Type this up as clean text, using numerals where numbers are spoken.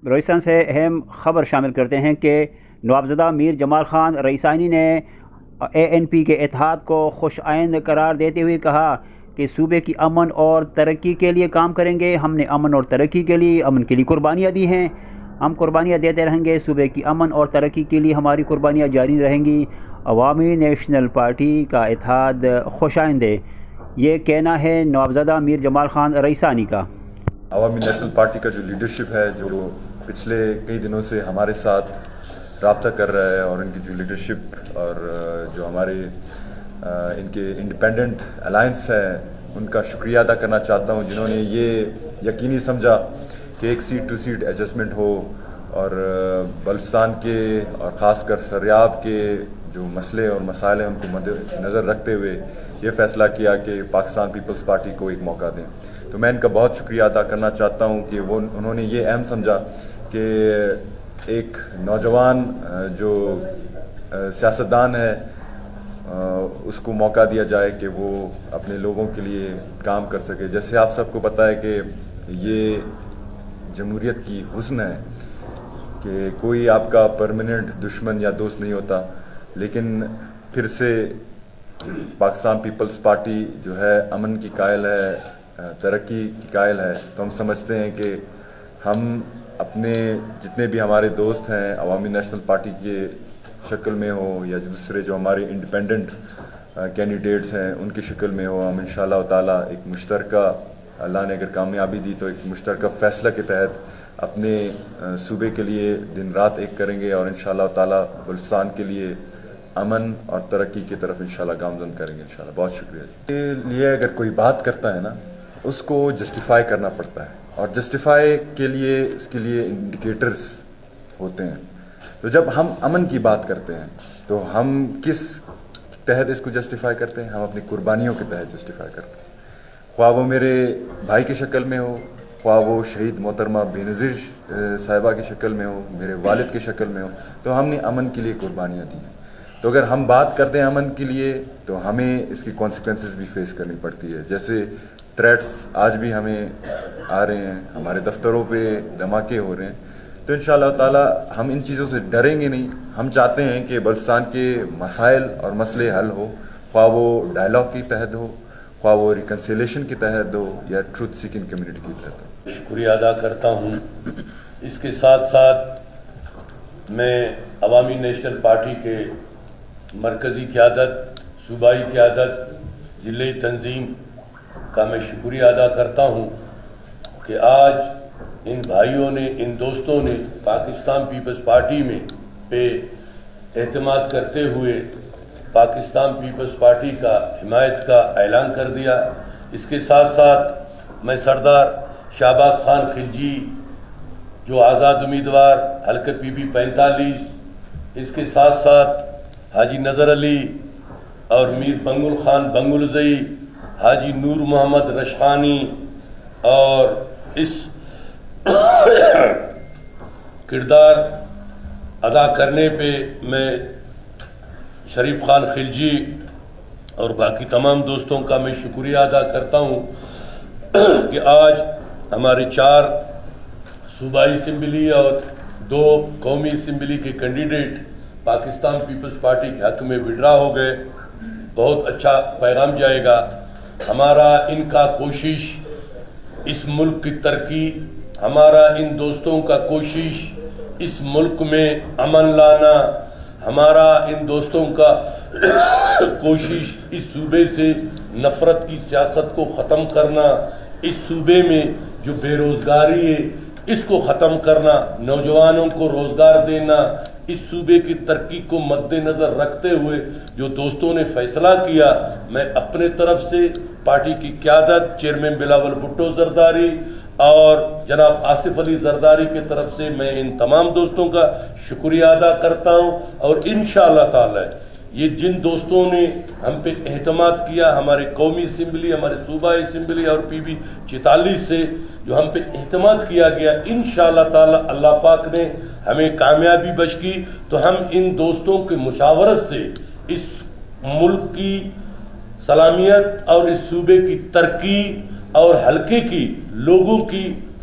روئستان سے اہم خبر شامل کرتے ہیں کہ نوابزدہ میر جمال خان رئیسانی نے ANP کے اتحاد کو خوش آئند قرار دیتے ہوئے کہا کہ صوبے کی امن اور ترقی کے لیے کام کریں گے۔ ہم نے امن اور ترقی کے لیے قربانیاں دی ہیں، ہم قربانیاں دیتے رہیں گے۔ صوبے کی امن اور ترقی کے لیے ہماری قربانیاں جاری رہیں گی۔ عوامی نیشنل پارٹی کا اتحاد خوش آئند ہے، یہ کہنا ہے نوابزدہ میر جمال خان رئیسانی کا۔ عوامی نیشنل پارٹی کا جو لیڈرشپ ہے، جو پچھلے کئی دنوں سے ہمارے ساتھ رابطہ کر رہا ہے، اور ان کی جو لیڈرشپ اور جو ہمارے ان کے انڈیپینڈنٹ الائنس ہے، ان کا شکریہ ادا کرنا چاہتا ہوں، جنہوں نے یہ یقینی سمجھا کہ ایک سیٹ ٹو سیٹ ایڈجسٹمنٹ ہو، اور بلوچستان کے اور خاص کر سریاب کے جو مسئلے اور مسائل ہیں ان کو مد نظر رکھتے ہوئے یہ فیصلہ کیا کہ پاکستان پیپلز پارٹی کو ایک موقع دیں۔ تو میں ان کا بہت شکریہ ادا کرنا چاہتا ہوں کہ انہوں نے یہ اہم سمجھا کہ ایک نوجوان جو سیاستدان ہے اس کو موقع دیا جائے کہ وہ اپنے لوگوں کے لیے کام کر سکے۔ جیسے آپ سب کو پتہ ہے کہ یہ جمہوریت کی حسن ہے کہ کوئی آپ کا پرماننٹ دشمن یا دوست نہیں ہوتا، لیکن پھر سے پاکستان پیپلز پارٹی جو ہے امن کی قائل ہے، ترقی کی قائل ہے۔ تو ہم سمجھتے ہیں کہ ہم اپنے جتنے بھی ہمارے دوست ہیں عوامی نیشنل پارٹی کے شکل میں ہو یا دوسرے جو ہمارے انڈیپینڈنٹ کینڈیڈیٹس ہیں ان کی شکل میں ہو، ہم انشاءاللہ تعالیٰ ایک مشترکہ، اللہ نے اگر کامیابی دی تو ایک مشترکہ فیصلہ کے تحت اپنے صوبے کے لیے دن رات ایک کریں گے، اور انشاءاللہ تعالیٰ بلوچستان کے لیے امن اور ترقی کی طرف انشاءاللہ گامزن کریں گے انشاءاللہ۔ بہت شکریہ۔ کے لیے اگر کوئی بات کرتا ہے نا، اس کو جسٹیفائی کرنا پڑتا ہے، اور جسٹیفائی کے لیے اس کے لیے انڈیکیٹرز ہوتے ہیں۔ تو جب ہم امن کی بات کرتے ہیں تو ہم کس تحت اس کو جسٹیفائی کرتے ہیں؟ ہم اپنی قربانیوں کے تحت جسٹیفائی کرتے ہیں، خواہ وہ میرے بھائی کی شکل میں ہو، خواہ وہ شہید محترمہ بینظیر صاحبہ کی شکل میں ہو، میرے والد کی شکل میں ہو، تو ہم نے امن کے لیے قربانیاں دی ہیں۔ تو اگر ہم بات کرتے ہیں امن کے لیے تو ہمیں اس کی کانسیکوینسز بھی فیس کرنی پڑتی ہے۔ جیسے تھریٹس آج بھی ہمیں آ رہے ہیں، ہمارے دفتروں پہ دھماکے ہو رہے ہیں، تو انشاءاللہ تعالیٰ ہم ان چیزوں سے ڈریں گے نہیں۔ ہم چاہتے ہیں کہ بلوچستان کے مسائل اور مسئلے حل ہو، خواہ وہ ڈائلاگ کے تحت ہو، خواہ وہ ریکنسیلیشن کے تحت ہو، یا ٹروتھ سیکنگ کمیونٹی کے تحت ہو۔ شکریہ ادا کرتا ہوں۔ اس کے ساتھ ساتھ میں عوامی نیشنل پارٹی کے مرکزی قیادت، صوبائی قیادت، ضلعی تنظیم کا میں شکریہ ادا کرتا ہوں کہ آج ان بھائیوں نے، ان دوستوں نے پاکستان پیپلز پارٹی میں پہ اعتماد کرتے ہوئے پاکستان پیپلز پارٹی کا حمایت کا اعلان کر دیا۔ اس کے ساتھ ساتھ میں سردار شہباز خان خلجی جو آزاد امیدوار حلقہ PB 45، اس کے ساتھ ساتھ حاجی نظر علی اور میر بنگل خان بنگلزئی، حاجی نور محمد رشحانی، اور اس کردار ادا کرنے پہ میں شریف خان خلجی اور باقی تمام دوستوں کا میں شکریہ ادا کرتا ہوں کہ آج ہمارے 4 صوبائی اسمبلی اور 2 قومی اسمبلی کے کینڈیڈیٹ پاکستان پیپلز پارٹی کے حق میں وڈرا ہو گئے۔ بہت اچھا پیغام جائے گا۔ ہمارا ان کا کوشش اس ملک کی ترقی، ہمارا ان دوستوں کا کوشش اس ملک میں امن لانا، ہمارا ان دوستوں کا کوشش اس صوبے سے نفرت کی سیاست کو ختم کرنا، اس صوبے میں جو بے روزگاری ہے اس کو ختم کرنا، نوجوانوں کو روزگار دینا، اس صوبے کی ترقی کو مد نظر رکھتے ہوئے جو دوستوں نے فیصلہ کیا، میں اپنے طرف سے پارٹی کی قیادت چیئرمین بلاول بھٹو زرداری اور جناب آصف علی زرداری کی طرف سے میں ان تمام دوستوں کا شکریہ ادا کرتا ہوں۔ اور انشاءاللہ تعالی یہ جن دوستوں نے ہم پہ اعتماد کیا، ہمارے قومی اسمبلی، ہمارے صوبائی اسمبلی اور PB 44 سے جو ہم پہ اعتماد کیا گیا، انشاءاللہ تعالی اللہ پاک نے ہمیں کامیابی بخش کی، تو ہم ان دوستوں کے مشاورت سے اس ملک کی سلامیت اور اس صوبے کی ترقی اور حلقے کی لوگوں کی